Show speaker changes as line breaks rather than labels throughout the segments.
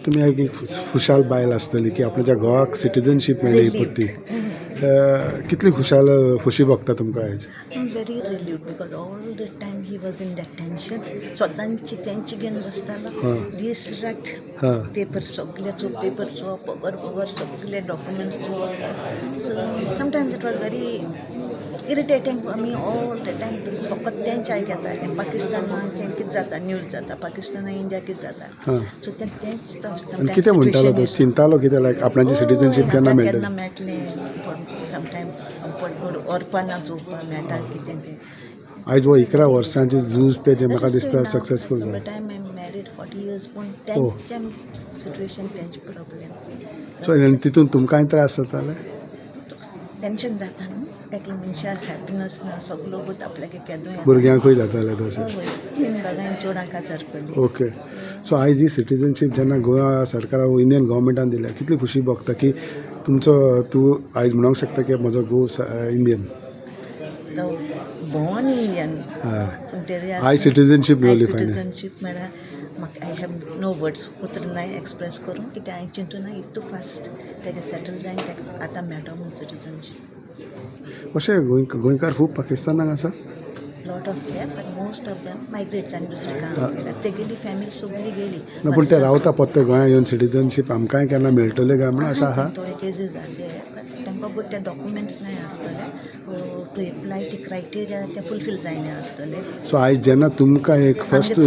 तुमी एक खुशाल बायल आसतली की आपल्या ज्या गोवाक सिटीजनशीप मेळ्ळी पत्ती कितली खुशी भोगता तुमकां आयज?
I'm very relieved because all the time he was in detention. स्वतःची त्यांची घेऊन बसताना दीस रात पेपर सगळ्याचो पेपरचो पगार सगळे डॉक्युमेंट्सचो so sometimes it was very irritating आमी ऑल द टायम फकत तेंचे आयकताले पाकिस्तानाचें कितें जाता न्यूज जाता पाकिस्ताना इंडिया कितें जाता सो तेंच
कितें म्हणटालो तो चिंतालो कितें लायक आपणाची सिटीजनशीप केन्ना
केन्ना
मेळटली?
मेळटलें समटायम्स ऑर्फनां चोवपाक मेळटा कितें तें
आयज वो 11 वर्सांची झूज तेजें म्हाका दिसता सक्सेसफूल
बाय
जालें.
टायम आय मॅरीड 40 years पूण तेंचें सिट्युएशन तेंचे प्रॉब्लेम
सो तितून तुमकांय त्रास जाताले?
टेंशन जाता न्हू एकल्या मनशाक हॅपिनस ना सगलो भूत आपल्याक केदूं
भुरग्यांकूय जाताले तशें?
तीन बागान चोडांक आजार
ओके. सो आयज ही सिटीजनशीप जेन्ना गोवा सरकारान इंडियन गव्हर्मेंटान दिल्या कितली खुशी भोगता की तूं आयज म्हणूंक शकता की म्हजो घोव इंडियन?
बॉर्न इंडियन
आयज सिटीजनशीप मेळ्ळी फायनल.
सिटीजनशीप मेळ्ळ्या म्हाका आय हॅव नो वर्ड्स उतर नाय एक्सप्रेस करूं कित्याक हांवें चिंतून ना इतू फास्ट तेगे सेटल जायन तेका आतां मेळटा म्हूण सिटीजनशीप.
अशें गोंयकार खूब पाकिस्तानाक आसा?
लॉट ऑफ ते but most of them migrate जावन दुसरे काम केल्या तेगेली फॅमिली सगळी गेली
ना पूण ते रावता पत्ते गोंया येवन सिटीजनशीप आमकांय केन्ना मेळटले काय म्हणून अशें आहा?
थोडे केसीस जाले तांकां बट ते डॉक्युमेंट्स नाही आसतले टू एप्लाय ते क्रायटेरिया ते फुलफील जायना आसतले.
सो आयज जेन्ना तुमकां एक फर्स्ट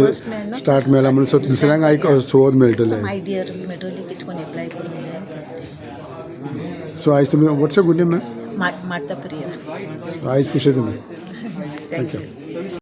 स्टार्ट मेळ्ळा म्हणून सो दुसऱ्यांक आयक सोद मेळटले.
आयडियर मेळटली कितें कोण एप्लाय करूंक जाय.
सो आयज तुमी वॉट्स गुड नेम मॅम?
मारता प्रिया.
आयज खुशी तुमी.
थँक्यू.